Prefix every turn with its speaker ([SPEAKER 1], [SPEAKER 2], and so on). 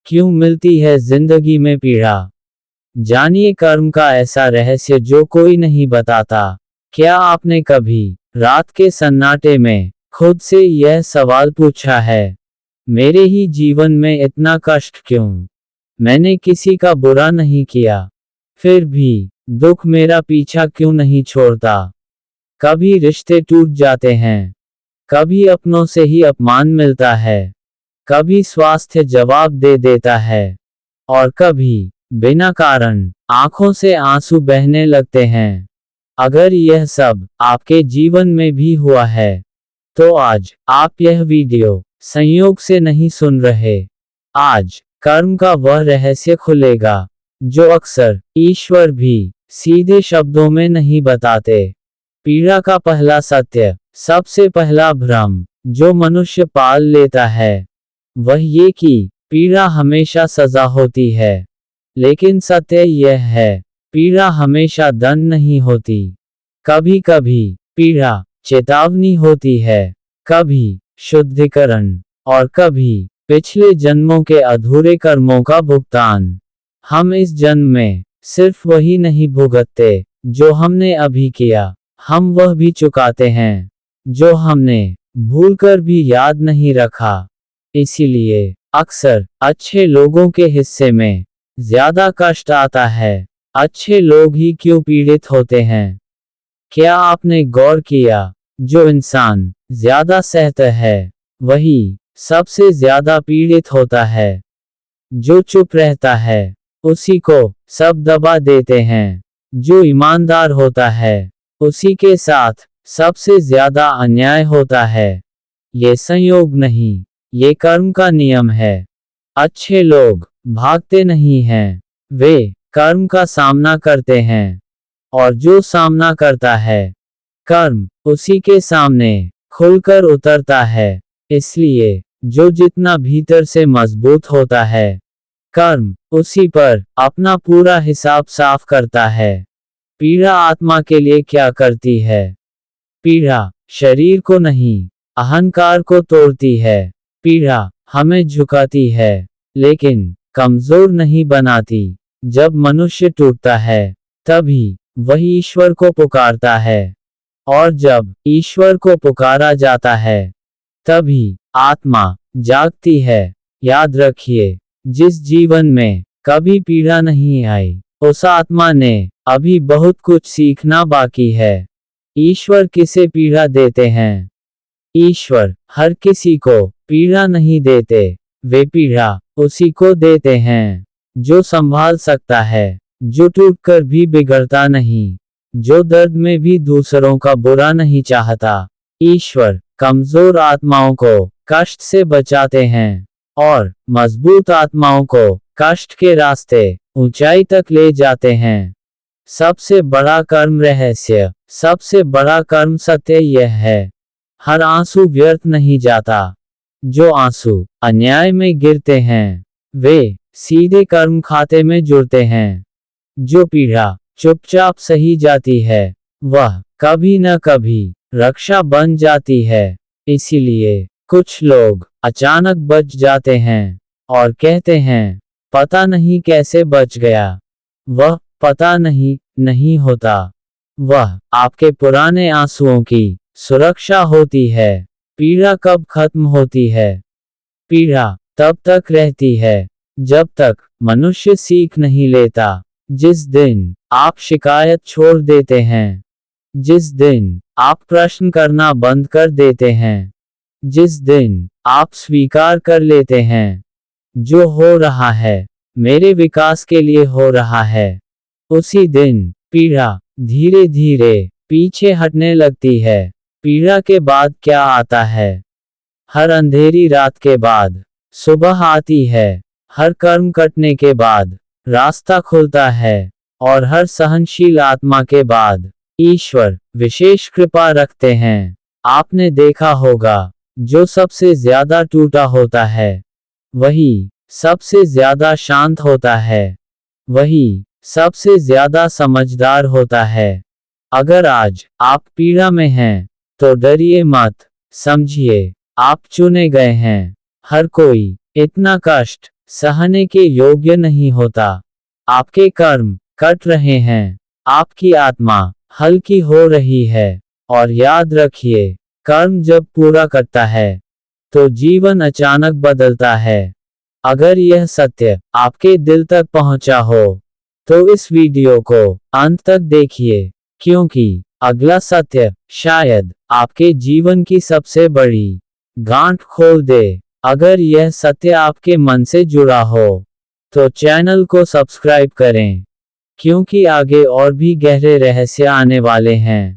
[SPEAKER 1] क्यों मिलती है जिंदगी में पीड़ा? जानिए कर्म का ऐसा रहस्य जो कोई नहीं बताता। क्या आपने कभी रात के सन्नाटे में खुद से यह सवाल पूछा है, मेरे ही जीवन में इतना कष्ट क्यों? मैंने किसी का बुरा नहीं किया, फिर भी दुख मेरा पीछा क्यों नहीं छोड़ता? कभी रिश्ते टूट जाते हैं, कभी अपनों से ही अपमान मिलता है, कभी स्वास्थ्य जवाब दे देता है, और कभी बिना कारण आंखों से आंसू बहने लगते हैं। अगर यह सब आपके जीवन में भी हुआ है, तो आज आप यह वीडियो संयोग से नहीं सुन रहे। आज कर्म का वह रहस्य खुलेगा जो अक्सर ईश्वर भी सीधे शब्दों में नहीं बताते। पीड़ा का पहला सत्य, सबसे पहला भ्रम जो मनुष्य पाल लेता है, वह ये कि पीड़ा हमेशा सजा होती है। लेकिन सत्य यह है, पीड़ा हमेशा दंड नहीं होती। कभी कभी पीड़ा चेतावनी होती है, कभी शुद्धिकरण, और कभी पिछले जन्मों के अधूरे कर्मों का भुगतान। हम इस जन्म में सिर्फ वही नहीं भुगतते जो हमने अभी किया, हम वह भी चुकाते हैं जो हमने भूलकर भी याद नहीं रखा। इसीलिए अक्सर अच्छे लोगों के हिस्से में ज्यादा कष्ट आता है। अच्छे लोग ही क्यों पीड़ित होते हैं? क्या आपने गौर किया, जो इंसान ज्यादा सहता है, वही सबसे ज्यादा पीड़ित होता है। जो चुप रहता है, उसी को सब दबा देते हैं। जो ईमानदार होता है, उसी के साथ सबसे ज्यादा अन्याय होता है। ये संयोग नहीं, ये कर्म का नियम है। अच्छे लोग भागते नहीं हैं, वे कर्म का सामना करते हैं। और जो सामना करता है, कर्म उसी के सामने खुलकर उतरता है। इसलिए जो जितना भीतर से मजबूत होता है, कर्म उसी पर अपना पूरा हिसाब साफ करता है। पीड़ा आत्मा के लिए क्या करती है? पीड़ा शरीर को नहीं, अहंकार को तोड़ती है। पीड़ा हमें झुकाती है, लेकिन कमजोर नहीं बनाती। जब मनुष्य टूटता है, तभी वह ईश्वर को पुकारता है। और जब ईश्वर को पुकारा जाता है, तभी आत्मा जागती है। याद रखिए, जिस जीवन में कभी पीड़ा नहीं आई, उस आत्मा ने अभी बहुत कुछ सीखना बाकी है। ईश्वर किसे पीड़ा देते हैं? ईश्वर हर किसी को पीड़ा नहीं देते, वे पीड़ा उसी को देते हैं जो संभाल सकता है, जो टूटकर भी बिगड़ता नहीं, जो दर्द में भी दूसरों का बुरा नहीं चाहता। ईश्वर कमजोर आत्माओं को कष्ट से बचाते हैं, और मजबूत आत्माओं को कष्ट के रास्ते ऊंचाई तक ले जाते हैं। सबसे बड़ा कर्म रहस्य, सबसे बड़ा कर्म सत्य यह है, हर आंसू व्यर्थ नहीं जाता। जो आंसू अन्याय में गिरते हैं, वे सीधे कर्म खाते में जुड़ते हैं। जो पीड़ा चुपचाप सही जाती है, वह कभी न कभी रक्षा बन जाती है। इसीलिए कुछ लोग अचानक बच जाते हैं और कहते हैं, पता नहीं कैसे बच गया। वह पता नहीं होता। वह आपके पुराने आंसुओं की सुरक्षा होती है। पीड़ा कब खत्म होती है? पीड़ा तब तक रहती है जब तक मनुष्य सीख नहीं लेता। जिस दिन आप शिकायत छोड़ देते हैं, जिस दिन आप प्रश्न करना बंद कर देते हैं, जिस दिन आप स्वीकार कर लेते हैं, जो हो रहा है मेरे विकास के लिए हो रहा है, उसी दिन पीड़ा धीरे धीरे पीछे हटने लगती है। पीड़ा के बाद क्या आता है? हर अंधेरी रात के बाद सुबह आती है। हर कर्म कटने के बाद रास्ता खुलता है, और हर सहनशील आत्मा के बाद ईश्वर विशेष कृपा रखते हैं। आपने देखा होगा, जो सबसे ज्यादा टूटा होता है, वही सबसे ज्यादा शांत होता है, वही सबसे ज्यादा समझदार होता है। अगर आज आप पीड़ा में हैं, तो डरिए मत, समझिए आप चुने गए हैं। हर कोई इतना कष्ट सहने के योग्य नहीं होता। आपके कर्म कट रहे हैं, आपकी आत्मा हल्की हो रही है। और याद रखिए, कर्म जब पूरा करता है तो जीवन अचानक बदलता है। अगर यह सत्य आपके दिल तक पहुंचा हो तो इस वीडियो को अंत तक देखिए, क्योंकि अगला सत्य शायद आपके जीवन की सबसे बड़ी गांठ खोल दे। अगर यह सत्य आपके मन से जुड़ा हो तो चैनल को सब्सक्राइब करें, क्योंकि आगे और भी गहरे रहस्य आने वाले हैं।